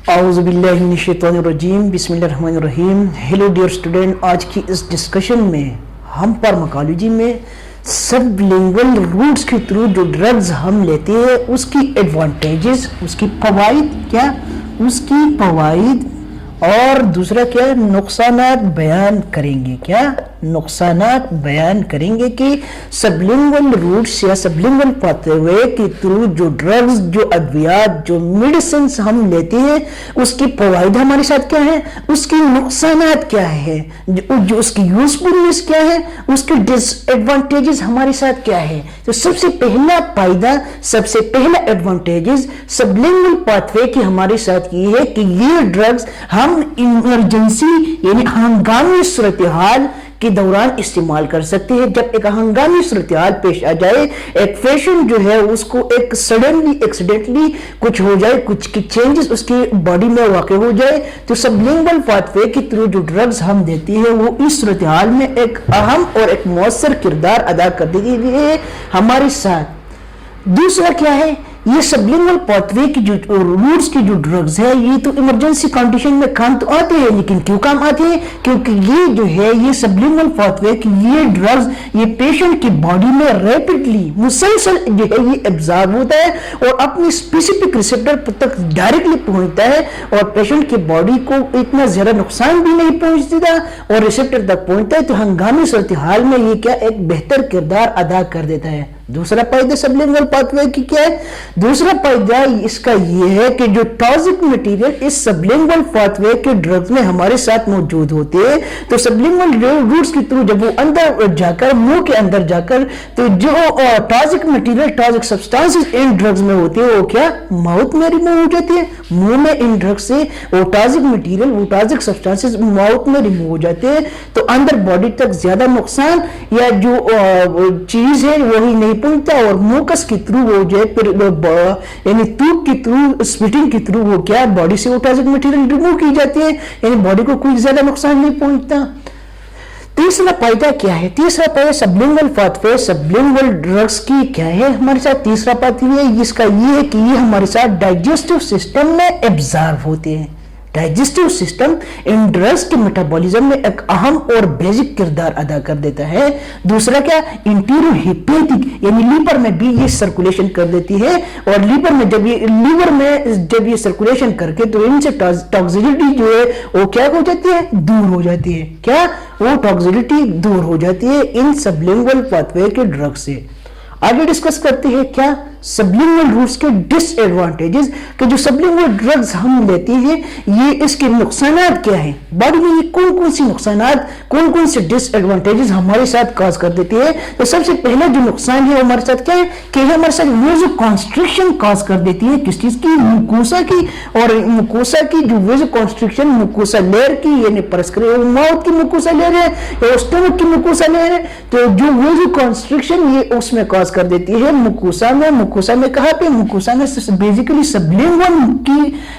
اعوذ باللہ من الشیطان الرجیم بسم اللہ الرحمن الرحیم. ہیلو ڈیئر اسٹوڈنٹ، آج کی اس ڈسکشن میں ہم فارماکالوجی میں سب لنگول روٹس کے تھرو جو ڈرگز ہم لیتے ہیں اس کی ایڈوانٹیجز، اس کی فوائد اس کی فوائد اور دوسرا کیا نقصانات بیان کریں گے. نقصانات بیان کریں گے کہ سبلنگول روٹس یا سبلنگول پاتھ وے کے تھرو جو ڈرگز، جو ادویات، جو میڈیسنز ہم لیتے ہیں اس کی فوائد ہمارے ساتھ کیا ہے، اس کی نقصانات کیا ہے، جو اس کی یوزفلنس کیا ہے، اس کے ڈس ایڈوانٹیجز ہمارے ساتھ کیا ہے. تو سب سے پہلا فائدہ، سب سے پہلا ایڈوانٹیجز سبلنگول پاتھ وے کی ہمارے ساتھ یہ ہے کہ یہ ڈرگز ہم ایمرجنسی یعنی ہنگامی صورتحال کے دوران استعمال کر سکتے ہیں. جب ایک ہنگامی صورتحال پیش آ جائے، ایک پیشنٹ جو ہے اس کو ایک سڈنلی ایکسیڈنٹلی کچھ ہو جائے، کچھ چینجز اس کی باڈی میں واقع ہو جائے، تو سبلنگول پاتھ وے کے تھرو جو ڈرگز ہم دیتی ہے وہ اس صورتحال میں ایک اہم اور ایک مؤثر کردار ادا کر دیتی ہے ہمارے ساتھ. دوسرا کیا ہے، یہ سبلنگول پاتھ وے کی جو روٹس کی جو ڈرگز ہے یہ تو ایمرجنسی کنڈیشن میں کام تو آتے ہیں، لیکن کیوں کام آتے ہیں؟ کیونکہ یہ جو ہے یہ سبلنگول پاتھ وے کی یہ ڈرگز یہ پیشنٹ کی باڈی میں ریپڈلی مسلسل جو ہے یہ ایبزارب ہوتا ہے اور اپنی اسپیسیفک ریسپٹر تک ڈائریکٹلی پہنچتا ہے اور پیشنٹ کی باڈی کو اتنا زیادہ نقصان بھی نہیں پہنچتا اور ریسپٹر تک پہنچتا ہے. تو ہنگامی صورتحال میں یہ کیا ایک بہتر کردار ادا کر دیتا ہے. دوسرا فائدہ سبلنگول پاتھ وے کی کیا ہے؟ دوسرا فائدہ اس کا یہ ہے کہ جو ٹاکسک مٹیریل اس سبلنگول پاتھ وے کے ڈرگز میں ہمارے ساتھ موجود ہوتے ہیں، تو سبلنگول روٹس کے تھرو جب وہ اندر جا کر منہ کے اندر جا کر تو جو ٹاکسک مٹیریل، ٹاکسک سبسٹانسز ان ڈرگز میں ہوتے ہیں وہ کیا ماؤتھ میں ریموو ہو جاتے ہیں. منہ میں ان ڈرگز سے وہ ٹاکسک مٹیریل، وہ ٹاکسک سبسٹانسز ماؤتھ میں ریموو ہو جاتے ہیں، تو اندر باڈی تک زیادہ نقصان یا جو چیز ہے وہی نہیں پہنچتا اور موکس کے تھرو وہ جو ہے پھر یعنی تھوک کے تھرو، اسپٹنگ کے تھرو وہ کیا باڈی سے وہ ٹاکسک مٹیریل ریموو کی جاتی ہے، یعنی باڈی کو کوئی زیادہ نقصان نہیں پہنچتا. تیسرا فائدہ کیا ہے؟ تیسرا فائدہ سبلنگول پاتھ وے سبلنگول ڈرگز کی کیا ہے ہمارے ساتھ؟ تیسرا فائدہ یہ اس کا یہ ہے کہ یہ ہمارے ساتھ ڈائجسٹو سسٹم میں ایبزارب ہوتے ہیں. ڈائجسٹو سسٹم ان ڈرگز کے میٹابولزم میں ایک اہم اور بیسک کردار ادا کر دیتا ہے. دوسرا کیا انٹیرو ہیپیٹک یعنی لیور میں بھی یہ سرکولیشن کر دیتی ہے اور لیور میں جب یہ سرکولیشن کر کے تو ان سے ٹاکسیسٹی جو ہے وہ کیا ہو جاتی ہے، دور ہو جاتی ہے. کیا وہ ٹاکسیسٹی دور ہو جاتی ہے ان سبلنگول پاتھ وے کے ڈرگ سے. آگے ڈسکس کرتے ہیں کیا سبلنگول روٹس کے ڈس ایڈوانٹیجز کہ جو سبلنگول ڈرگز ہم لیتے ہیں یہ اس کے نقصانات کیا ہیں، باڈی میں یہ کون سی نقصانات، کون سے ڈس ایڈوانٹیجز ہمارے ساتھ کاز کر دیتے ہیں. تو سب سے پہلا جو نقصان ہے ہمارے ساتھ کیا ہے کہ یہ ہمارے ساتھ ویزو کانسٹرکشن کاز کر دیتی ہے. کس چیز کی؟ موکوسا کی. اور موکوسا کی جو ویزو کانسٹرکشن موکوسا لیئر کی یعنی ماؤتھ کی موکوسا لیئر ہے یا اسٹمک کی موکوسا لیئر ہے، تو جو ویزو کانسٹرکشن یہ اس میں کاز کر دیتی ہے موکوسا میں کہا کہ موکوسا میں بیسیکلی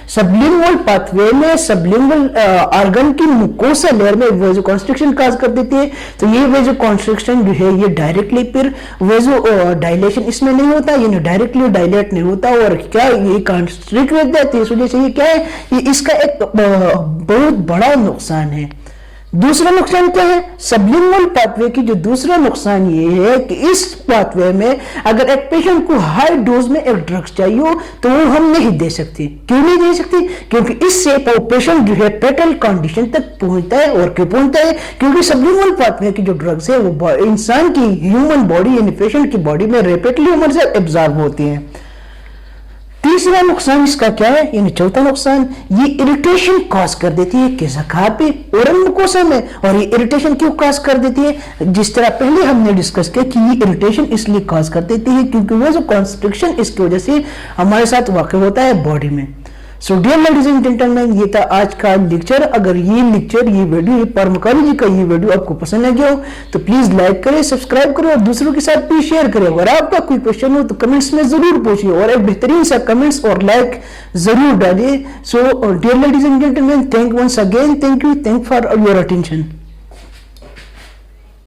سبلنگول پاتھ وے میں سبلنگول آرگن کی موکوسا لیئر میں ویزو کانسٹرکشن کاز کر دیتی ہے. تو یہ ویزو کانسٹرکشن جو ہے یہ ڈائریکٹلی پھر ویزو ڈائلیشن اس میں نہیں ہوتا، یعنی ڈائریکٹلی ڈائلیٹ نہیں ہوتا اور کیا یہ کانسٹرکٹ رہتا ہے. اس وجہ سے یہ کیا ہے، یہ اس کا ایک بہت بڑا نقصان ہے. دوسرا نقصان کیا ہے سبلنگول پاتھ وے کی؟ جو دوسرا نقصان یہ ہے کہ اس پاتھ وے میں اگر ایک پیشنٹ کو ہائی ڈوز میں ایک ڈرگز چاہیے ہو تو وہ ہم نہیں دے سکتے. کیوں نہیں دے سکتے؟ کیونکہ اس سے وہ پیشنٹ جو ہے پیٹل کنڈیشن تک پہنچتا ہے. اور کیوں پہنچتا ہے؟ کیونکہ سبلنگول پاتھ وے کی جو ڈرگز ہے وہ انسان کی ہیومن باڈی یعنی پیشنٹ کی باڈی میں ریپڈلی ہمارے ساتھ ایبزارب ہوتی ہیں. تیسرا نقصان اس کا کیا ہے، یعنی چوتھا نقصان یہ اریٹیشن کاز کر دیتی ہے کس جگہ پہ؟ اورل موکوسا میں. اور یہ اریٹیشن کیوں کاز کر دیتی ہے؟ جس طرح پہلے ہم نے ڈسکس کیا کہ یہ اریٹیشن اس لیے کاز کر دیتی ہے کیونکہ وہ جو کانسٹرکشن اس کی وجہ سے ہمارے ساتھ واقع ہوتا ہے باڈی میں. سو ڈیئر لیڈیز اینڈ جنٹلمین، یہ تھا آج کا لیکچر. اگر یہ ویڈیو فارماکالوجی کا یہ ویڈیو آپ کو پسند آ گیا ہو تو پلیز لائک کریں، سبسکرائب کریں اور دوسروں کے ساتھ بھی شیئر کریں. اگر آپ کا کوئی کوشچن ہو تو کمنٹس میں ضرور پوچھیے اور ایک بہترین سا کمنٹس اور لائک ضرور ڈالیے. So dear ladies and gentleman, thank once again, thank you for your attention.